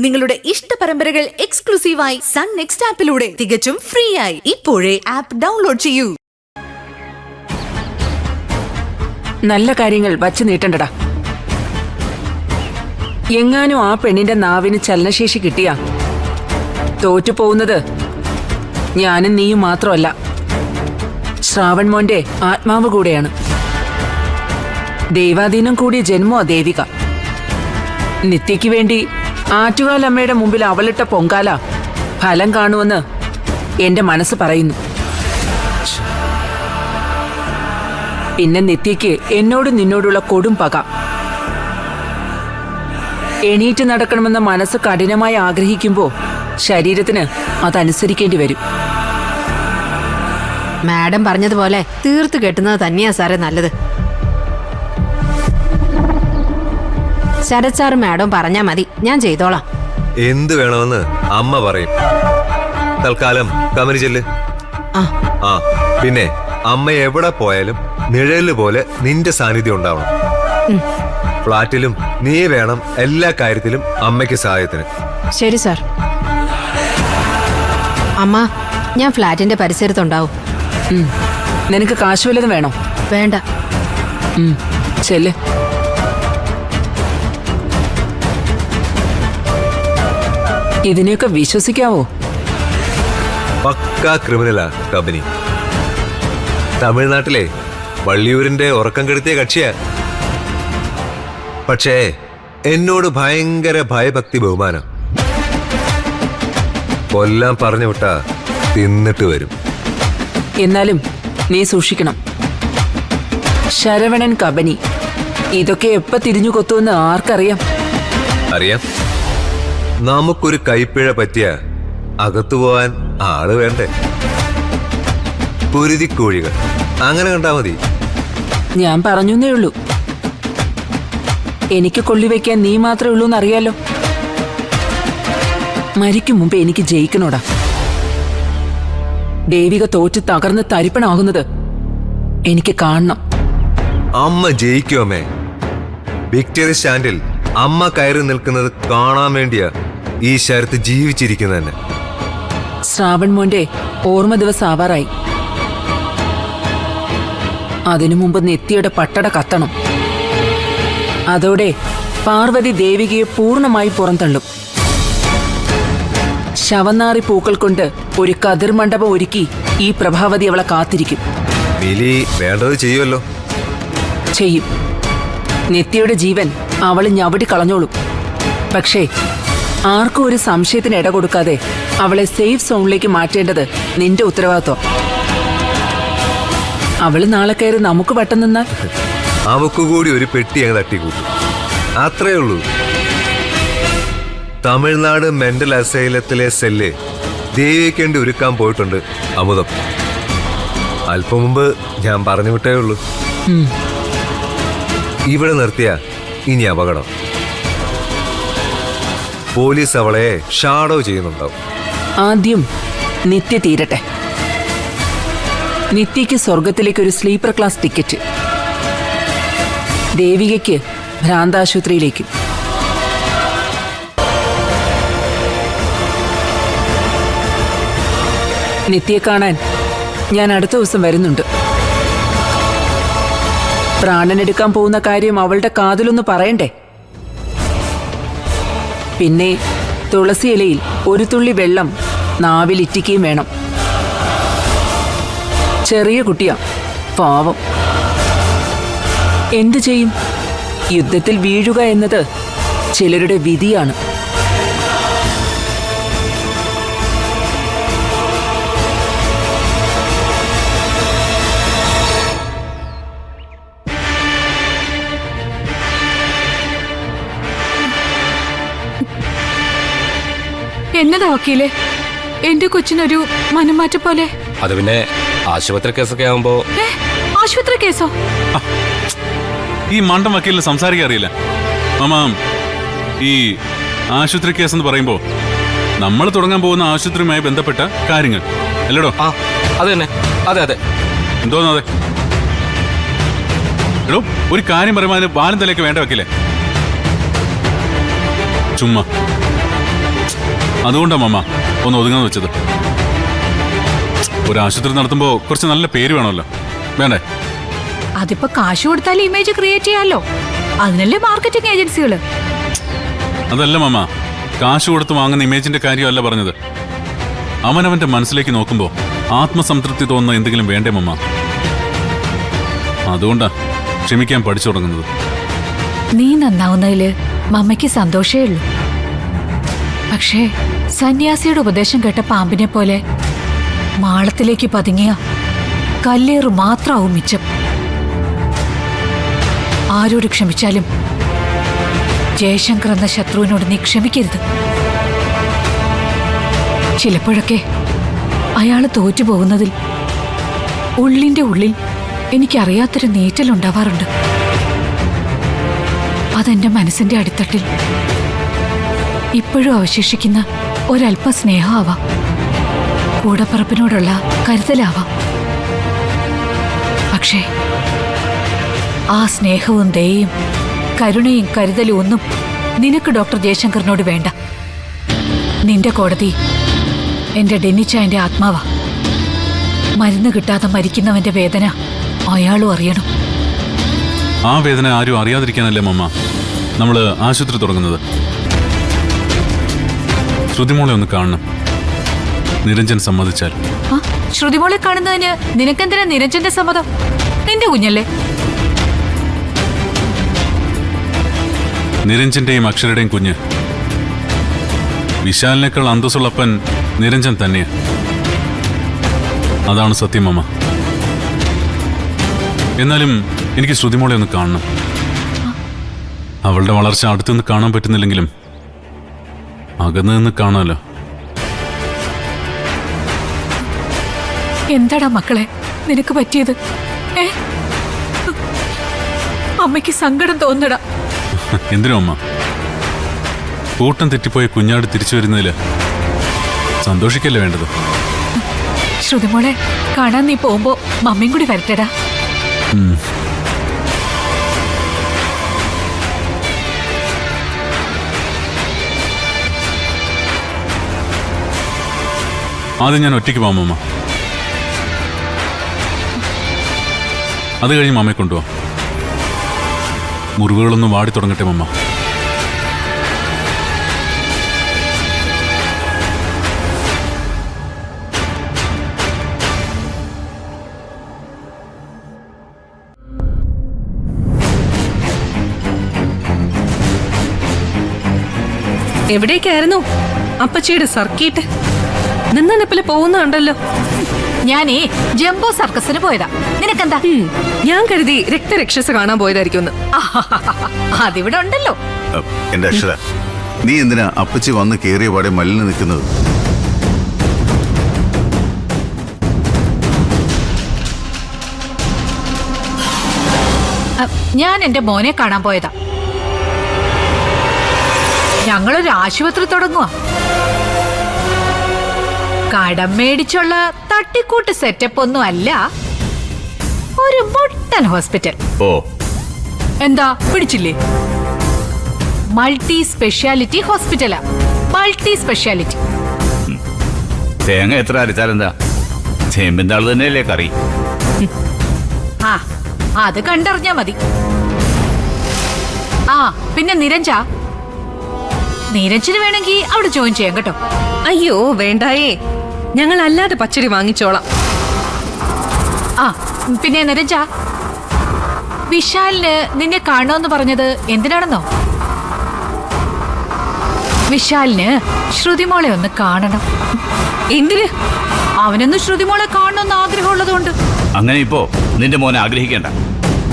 നിങ്ങളുടെ ഇഷ്ട പരമ്പരകൾ എക്സ്ക്ലൂസീവായി സൺ നെക്സ്റ്റ് ആപ്പിലൂടെ തികച്ചും ഫ്രീ ആയി ഇപ്പോഴേ ആപ്പ് ഡൗൺലോഡ് ചെയ്യൂ. നല്ല കാര്യങ്ങൾ വച്ചു നീട്ടണ്ടടാ. എങ്ങാനും ആ പെണ്ണിന്റെ നാവിന് ചലനശേഷി കിട്ടിയാ തോറ്റുപോകുന്നത് ഞാനും നീയും മാത്രമല്ല, ശ്രാവൺ മോന്റെ ആത്മാവ് കൂടെയാണ്. ദൈവാധീനം കൂടിയ ജന്മോ ദേവിക. നിത്യയ്ക്ക് വേണ്ടി ആറ്റുകാലമ്മയുടെ മുമ്പിൽ അവളിട്ട പൊങ്കാല ഫലം കാണുമെന്ന് എന്റെ മനസ്സ് പറയുന്നു. പിന്നെ നിത്യയ്ക്ക് എന്നോടും നിന്നോടുള്ള കൊടും പക. എണീറ്റ് നടക്കണമെന്ന മനസ്സ് കഠിനമായി ആഗ്രഹിക്കുമ്പോ ശരീരത്തിന് അതനുസരിക്കേണ്ടി വരും. മാഡം പറഞ്ഞതുപോലെ തീർത്തു കെട്ടുന്നത് തന്നെയാ സാറേ നല്ലത്. ശരത് സാർ മാഡം പറഞ്ഞാ മതി, ഞാൻ ചെയ്തോളാം. എന്ത് വേണമെന്ന് അമ്മ പറയും. തൽക്കാലം കമരി ചെല്ല്. ആ പിന്നെ അമ്മ എവിടെ പോയാലും നിഴല് പോലെ നിന്റെ സാന്നിധ്യം ഉണ്ടാവണം. ഫ്ലാറ്റിലും നീ വേണം എല്ലാ കാര്യത്തിലും അമ്മയ്ക്ക് സഹായത്തിന്. ശരി സാർ. അമ്മ, ഞാൻ ഫ്ലാറ്റിന്റെ പരിസരത്തുണ്ടാവും. നിനക്ക് കാശ് വല്ലതും വേണോ? വേണ്ട. ചെല്ല്. ഇതിനെയൊക്കെ വിശ്വസിക്കാവോ? പക്കാ ക്രിമിനലാ കബനി. തമിഴ്നാട്ടിലെ വള്ളിയൂരിന്റെ ഉറക്കം കെടുത്തിയ കക്ഷിയാ. പക്ഷേ എന്നോട് ഭയങ്കര ഭയഭക്തി ബഹുമാനം. കൊല്ലാൻ പറഞ്ഞു വിട്ടാ തിന്നിട്ട് വരും. എന്നാലും നീ സൂക്ഷിക്കണം. ശരവണൻ കബനി ഇതൊക്കെ എപ്പ തിരിഞ്ഞു കൊത്തുമെന്ന് ആർക്കറിയാം? അറിയാം. നമുക്കൊരു കൈപ്പിഴ പറ്റിയ അകത്തു പോവാൻ ആള് വേണ്ടേ? കുരുതിക്കോഴികൾ അങ്ങനെ കണ്ടാ മതി. ഞാൻ പറഞ്ഞേ ഉള്ളൂ. എനിക്ക് കൊള്ളിവെക്കാൻ നീ മാത്രമേ ഉള്ളൂ എന്നറിയാലോ. മരിക്കും മുമ്പ് എനിക്ക് ജയിക്കണോടാ. ദേവിക തോറ്റ് തകർന്ന് തരിപ്പണാകുന്നത് എനിക്ക് കാണണം. അമ്മ ജയിക്കുമേ. വിക്ടറി സ്റ്റാൻഡിൽ അമ്മ കയറി നിൽക്കുന്നത് കാണാൻ വേണ്ടിയാ ഈ ശരത്ത് ജീവിച്ചിരിക്കുന്നത്. ശ്രാവൺ മോന്റെ ഓർമ്മ ദിവസം ആവാറായി. അതിനു മുമ്പ് നെത്തിയുടെ പട്ടട കത്തണം. അതോടെ പാർവതി ദേവികയെ പൂർണ്ണമായി പുറന്തള്ളും. ശവന്നാറി പൂക്കൾ കൊണ്ട് ഒരു കതിർ മണ്ഡപം ഒരുക്കി ഈ പ്രഭാവതി അവളെ കാത്തിരിക്കും. മിലി വേണ്ടത് ചെയ്യുമല്ലോ. ചെയ്യും. നെത്തിയുടെ ജീവൻ അവള് ഞവടി കളഞ്ഞോളും. പക്ഷേ ആർക്കും ഒരു സംശയത്തിന് ഇട കൊടുക്കാതെ അവളെ സേഫ് സോണിലേക്ക് മാറ്റേണ്ടത് നിന്റെ ഉത്തരവാദിത്വം. അവള് നാളെ കയറി നമുക്ക് വട്ടം നിന്നാൽ അവക്കുകൂടി ഒരു പെട്ടി അങ്ങ് തട്ടിക്കൂട്ടും. അത്രേ ഉള്ളൂ. തമിഴ്നാട് മെന്റൽ അസൈലത്തിലെ സെല്ല് ദേവിക്കേണ്ടി ഒരുക്കാൻ പോയിട്ടുണ്ട് അമുദം. അല്പം മുമ്പ് ഞാൻ പറഞ്ഞു വിട്ടേ ഉള്ളൂ. ഇവിടെ നിർത്തിയ ഇനി അപകടം. പോലീസ് അവളെ ഷാഡോ ചെയ്യുന്നുണ്ടാവും. ആദ്യം നിത്യ തീരട്ടെ. നിത്യയ്ക്ക് സ്വർഗത്തിലേക്ക് ഒരു സ്ലീപ്പർ ക്ലാസ് ടിക്കറ്റ്, ദേവികയ്ക്ക് ഭ്രാന്താശുപത്രിയിലേക്ക്. നിത്യയെ കാണാൻ ഞാൻ അടുത്ത ദിവസം വരുന്നുണ്ട്. പ്രാണനെടുക്കാൻ പോകുന്ന കാര്യം അവളുടെ കാതിലൊന്ന് പറയണ്ടേ? പിന്നെ തുളസി ഇലയിൽ ഒരു തുള്ളി വെള്ളം നാവിലിറ്റിക്കുകയും വേണം. ചെറിയ കുട്ടിയാ, പാവം. എന്തു ചെയ്യും? യുദ്ധത്തിൽ വീഴുക എന്നത് ചിലരുടെ വിധിയാണ്. എന്നതാ വക്കീലെ, എന്റെ കൊച്ചിനൊരു മനംമാറ്റ പോലെ? അത് പിന്നെ ആശുപത്രി കേസൊക്കെ ആവുമ്പോ. ആശുപത്രി കേസോ? ഈ മണ്ടം വക്കീലിന് സംസാരിക്കാൻ അറിയില്ല. മാമാ, ഈ ആശുപത്രി കേസെന്ന് പറയുമ്പോ നമ്മൾ തുടങ്ങാൻ പോകുന്ന ആശുപത്രിയുമായി ബന്ധപ്പെട്ട കാര്യങ്ങൾ അല്ലടോ? അത് തന്നെ. അതെ അതെ. എന്തോന്ന്? അതെ എടോ, ഒരു കാര്യം പറയുമ്പോ അതിന് വാലും തലയൊക്കെ വേണ്ട വക്കീലേ. ചുമ്മാ അതുകൊണ്ടാ മമ്മ ഒന്ന് ഒതുങ്ങാന്ന് വെച്ചത്. ഒരു ആശുപത്രി നടത്തുമ്പോ കുറച്ച് നല്ല പേര് വേണമല്ലോ, വേണ്ടേ? അതിപ്പോ കാശ് കൊടുത്താൽ ഇമേജ് ക്രിയേറ്റ് ചെയ്യാലോ, അതിനല്ലേ മാർക്കറ്റിംഗ് ഏജൻസികള്. അതല്ല മമ്മ, കാശ് കൊടുത്ത് വാങ്ങുന്ന ഇമേജിന്റെ കാര്യമല്ല പറഞ്ഞത്. അവനവന്റെ മനസ്സിലേക്ക് നോക്കുമ്പോ ആത്മസംതൃപ്തി തോന്നുന്ന എന്തെങ്കിലും വേണ്ടേ മമ്മ? അതുകൊണ്ടാ ക്ഷമിക്കാൻ പഠിച്ചു തുടങ്ങുന്നത്. നീ നന്നാവുന്നതില് മമ്മയ്ക്ക് സന്തോഷേ ഉള്ളൂ. പക്ഷേ സന്യാസിയുടെ ഉപദേശം കേട്ട പാമ്പിനെ പോലെ മാളത്തിലേക്ക് പതുങ്ങിയ കല്ലേറ് മാത്രമാവും മിച്ചം. ആരോട് ക്ഷമിച്ചാലും ജയശങ്കർ എന്ന ശത്രുവിനോട് നീ ക്ഷമിക്കരുത്. ചിലപ്പോഴൊക്കെ അയാൾ തോറ്റുപോകുന്നതിൽ ഉള്ളിന്റെ ഉള്ളിൽ എനിക്കറിയാത്തൊരു നീറ്റലുണ്ടാവാറുണ്ട്. അതെന്റെ മനസ്സിന്റെ അടിത്തട്ടിൽ ഇപ്പോഴും അവശേഷിക്കുന്ന ഒരല്പ സ്നേഹമാവാം, കൂടപ്പറപ്പിനോടുള്ള കരുതലാവാം. പക്ഷേ ആ സ്നേഹവും ദയയും കരുണയും കരുതലും ഒന്നും നിനക്ക് ഡോക്ടർ ജയശങ്കറിനോട് വേണ്ട. നിന്റെ കോടതി എന്റെ ഡെന്നിച്ചായന്റെ ആത്മാവാ. മരുന്ന് കിട്ടാതെ മരിക്കുന്നവന്റെ വേദന അയാളും അറിയണം. ആ വേദന ആരും അറിയാതിരിക്കാനല്ലേ മമ്മ നമ്മള് ആശുപത്രി തുടങ്ങുന്നത്. ശ്രുതിമോളെ ഒന്ന് കാണണം, നിരഞ്ജൻ സമ്മതിച്ചാൽ. ആ, ശ്രുതിമോളെ കാണുന്നതിന് നിനക്കെന്തിനാ നിരഞ്ജന്റെ സമ്മതം? നിന്റെ കുഞ്ഞല്ലേ? നിരഞ്ജന്റെയും അക്ഷരയുടെയും കുഞ്ഞ്. വിശാലിനേക്കാൾ അന്തസ്സുള്ളപ്പൻ നിരഞ്ജൻ തന്നെയാ. അതാണ് സത്യം അമ്മ. എന്നാലും എനിക്ക് ശ്രുതിമോളെ ഒന്ന് കാണണം. അവളുടെ വളർച്ച അടുത്തുനിന്ന് കാണാൻ പറ്റുന്നില്ലെങ്കിലും അകന്നു നിന്ന് കാണാമല്ലോ. എന്താടാ മക്കളെ നിനക്ക് പറ്റിയത്? അമ്മയ്ക്ക് സങ്കടം തോന്നടാ. എന്തിനും അമ്മ, കൂട്ടം തെറ്റിപ്പോയ കുഞ്ഞാട് തിരിച്ചു വരുന്നതില് സന്തോഷിക്കല്ലേ വേണ്ടത്. ശ്രുതിമോളെ കാണാൻ നീ പോകുമ്പോ മമ്മിയും കൂടി വരട്ടെടാ. ആദ്യം ഞാൻ ഒറ്റയ്ക്ക് പോകാം അമ്മ. അത് കഴിഞ്ഞ് അമ്മയെ കൊണ്ടുപോവാം. മുറിവുകളൊന്നും വാടി തുടങ്ങട്ടെ മമ്മ. എവിടേക്കായിരുന്നു അപ്പച്ചിയുടെ സർക്കീട്ട്? നിന്നനെപ്പോലെ പോകുന്നുണ്ടല്ലോ. ഞാനേ ജംബോ സർക്കസിന് പോയതാ. നിനക്കെന്താ? ഞാൻ കരുതി രക്തരക്ഷസ് കാണാൻ പോയതായിരിക്കും. അതിവിടെ ഉണ്ടല്ലോ. എന്റെ അക്ഷര, നീ എന്തിനാ അപ്പച്ചി വന്ന് കേറിയ പാടെ മലിന് നിൽക്കുന്നത്? ഞാൻ എന്റെ മോനെ കാണാൻ പോയതാ. ഞങ്ങളൊരു ആശുപത്രി തുടങ്ങുക. കടം മേടിച്ചുള്ള തട്ടിക്കൂട്ട് സെറ്റപ്പ് ഒന്നും അല്ല, ഒരു മുട്ടൻ ഹോസ്പിറ്റൽ. ഓ, എന്താ പിടിച്ചില്ലേ? മൾട്ടി സ്പെഷ്യാലിറ്റി ഹോസ്പിറ്റലാ. Multi speciality. തേങ്ങ എത്ര അരച്ചാലെന്താ, ചേമ്പിന്താൾ തന്നെയല്ലേ കറി. ആ, അത് കണ്ടറിഞ്ഞാ മതി. ആ പിന്നെ നീരഞ്ജന് വേണമെങ്കിൽ അവിടെ ജോയിൻ ചെയ്യാം കേട്ടോ. അയ്യോ വേണ്ടായേ, ഞങ്ങൾ അല്ലാതെ പച്ചരി വാങ്ങിച്ചോളാം. ആ പിന്നെ നിരഞ്ജ, വിശാലിന് നിന്നെ കാണണമെന്ന് പറഞ്ഞത് എന്തിനാണെന്നോ? വിശാലിന് ശ്രുതിമോളെ ഒന്ന് കാണണം. എന്തിന്? അവനൊന്ന് ശ്രുതിമോളെ കാണണമെന്ന് ആഗ്രഹമുള്ളതുകൊണ്ട്. അങ്ങനെ ഇപ്പോ നിന്റെ മോനെ ആഗ്രഹിക്കേണ്ട.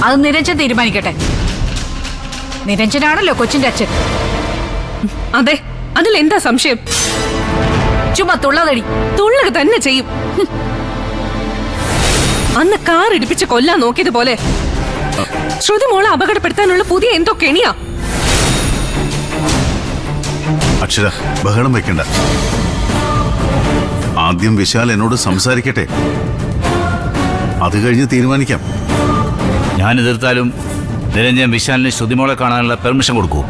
അത് നിരഞ്ജൻ തീരുമാനിക്കട്ടെ. നിരഞ്ജനാണല്ലോ കൊച്ചിന്റെ അച്ഛൻ. അതെ, അതിൽ എന്താ സംശയം? ചുമ്മാ തുള്ളതടി. തുള്ളുക തന്നെ ചെയ്യും. അന്ന് കാർ ഇടിപ്പിച്ച് കൊല്ലാൻ നോക്കിയതുപോലെ ശ്രുതിമോളെ അപകടപ്പെടുത്താനുള്ള പുതിയ എന്തോ കെണിയാ. അക്ഷര, ബഹളം വെക്കണ്ട. ആദ്യം വിശാൽ എന്നോട് സംസാരിക്കട്ടെ, അത് കഴിഞ്ഞ് തീരുമാനിക്കാം. ഞാൻ എതിർത്താലും നിരഞ്ജൻ വിശാലിന് ശ്രുതിമോളെ കാണാനുള്ള പെർമിഷൻ കൊടുക്കൂ.